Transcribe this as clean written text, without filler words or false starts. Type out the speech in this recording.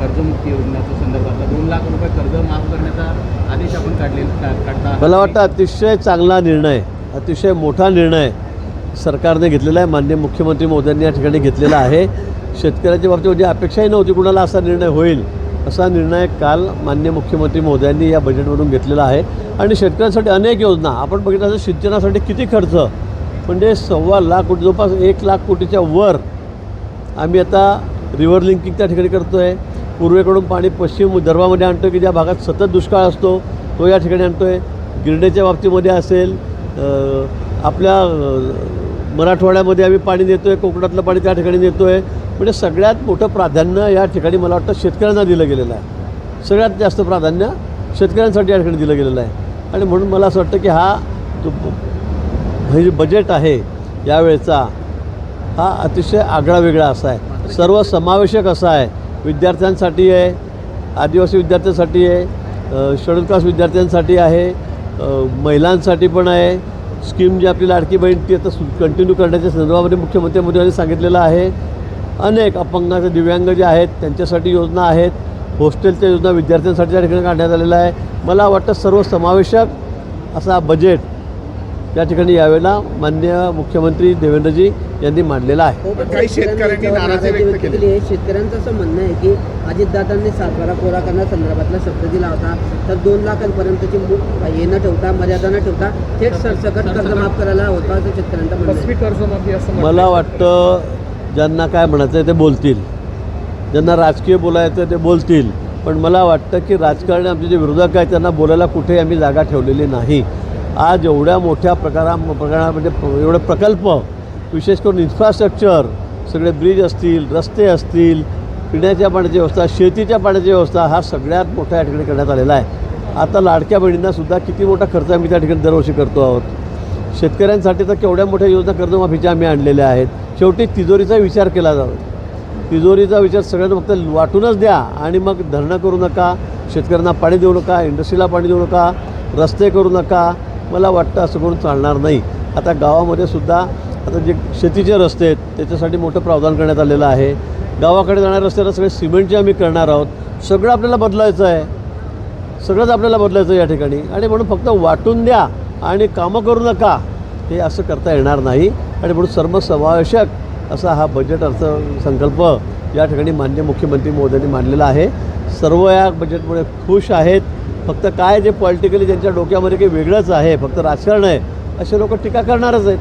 कर्जमुक्ती योजनेच्या संदर्भातला 2 लाख रुपये कर्ज माफ करण्याचा आदेश आपण काढता. मला वाटतं अतिशय चांगला निर्णय, अतिशय मोठा निर्णय सरकारने घेतलेला आहे. माननीय मुख्यमंत्री महोदयांनी या ठिकाणी घेतलेला आहे. शेतकऱ्याच्या बाबतीत म्हणजे अपेक्षाही नव्हती कुणाला असा निर्णय होईल. असा निर्णय काल माननीय मुख्यमंत्री महोदयांनी या बजेटमधून घेतलेला आहे. आणि शेतकऱ्यांसाठी अनेक योजना आपण बघितलं असं सिंचनासाठी किती खर्च म्हणजे 1.25 लाख कोटी, जवळपास 1 लाख कोटीच्या वर आम्ही आता रिव्हर लिंकिंग त्या ठिकाणी करतो आहे. पूर्वेकडून पाणी पश्चिम विदर्भामध्ये आणतो की ज्या भागात सतत दुष्काळ असतो तो या ठिकाणी आणतो आहे. गिरण्याच्या बाबतीमध्ये असेल, आपल्या मराठवाड्यामध्ये आम्ही पाणी देतो आहे, कोकणातलं पाणी त्या ठिकाणी देतो आहे. म्हणजे सगळ्यात मोठं प्राधान्य या ठिकाणी मला वाटतं शेतकऱ्यांना दिलं गेलेलं आहे. सगळ्यात जास्त प्राधान्य शेतकऱ्यांसाठी या ठिकाणी दिलं गेलेलं आहे. आणि म्हणून मला असं वाटतं की हे जे बजेट आहे यावेळेचा हा अतिशय आगळा वेगळा असा आहे, सर्वसमावेशक असा आहे. विद्यार्थ्यांसाठी आहे, आदिवासी विद्यार्थ्यांसाठी आहे, शेड्यूल कास्ट विद्यार्थ्यांसाठी आहे, महिलांसाठी पण आहे. स्कीम जी आपली लाडकी बहीण ती आता कंटिन्यू करण्याच्या संदर्भामध्ये मुख्यमंत्री मोदींनी सांगितलेलं आहे. अनेक अपंग दिव्यांग जे आहेत त्यांच्यासाठी योजना आहेत. हॉस्टेलच्या योजना विद्यार्थ्यांसाठी त्या ठिकाणी काढण्यात आलेला आहे. मला वाटतं सर्वसमावेशक असा बजेट या ठिकाणी यावेळेला माननीय मुख्यमंत्री देवेंद्रजी यांनी मांडलेला आहे. काही शेतकऱ्यांनी नाराजी व्यक्त केली आहे. शेतकऱ्यांचं असं म्हणणं आहे की अजितदादांनी सातबारा कोरा करण्यासंदर्भातला शब्द दिला होता, तर 2 लाखांपर्यंतची हे न ठेवता, मर्यादा न ठेवता थेट सरसकट कर्ज माफ करायला होता असं शेतकऱ्यांचं म्हणणं आहे. कर्जमाफी असं मला वाटतं ज्यांना काय म्हणायचं आहे ते बोलतील, ज्यांना राजकीय बोलायचं ते बोलतील. पण मला वाटतं की राजकारणी आमचे जे विरोधक आहेत त्यांना बोलायला कुठेही आम्ही जागा ठेवलेली नाही. आज एवढ्या मोठ्या प्रकारामध्ये एवढे प्रकल्प, विशेष करून इन्फ्रास्ट्रक्चर, सगळे ब्रिज असतील, रस्ते असतील, पिण्याच्या पाण्याची व्यवस्था, शेतीच्या पाण्याची व्यवस्था, हा सगळ्यात मोठा या ठिकाणी करण्यात आलेला आहे. आता लाडक्या बहिणींनासुद्धा किती मोठा खर्च आम्ही त्या ठिकाणी दरवर्षी करतो आहोत. शेतकऱ्यांसाठी तर केवढ्या मोठ्या योजना कर्जमाफीच्या आम्ही आणलेल्या आहेत. शेवटी तिजोरीचा विचार केला जातो. तिजोरीचा विचार सगळ्यांना फक्त वाटूनच द्या आणि मग धरणं करू नका, शेतकऱ्यांना पाणी देऊ नका, इंडस्ट्रीला पाणी देऊ नका, रस्ते करू नका. मला वाटतं असं करून चालणार नाही. आता गावामध्ये सुद्धा आता जे शेतीचे रस्ते आहेत त्याच्यासाठी मोठं प्रावधान करण्यात आलेलं आहे. गावाकडे जाणाऱ्या रस्त्याला सगळे सिमेंटचे आम्ही करणार आहोत. सगळं आपल्याला बदलायचं आहे, सगळंच आपल्याला बदलायचं आहे या ठिकाणी. आणि म्हणून फक्त वाटून द्या आणि कामं करू नका हे असं करता येणार नाही. आणि म्हणून सर्वसमावेशक असा हा बजेट अर्थसंकल्प या ठिकाणी माननीय मुख्यमंत्री महोदयांनी मांडलेला आहे. सर्व या बजेटमुळे खुश आहेत. फक्त काय जे पॉलिटिकली ज्यांच्या डोक्यामध्ये काही वेगळंच आहे, फक्त राजकारण आहे, असे लोक टीका करणारच आहेत.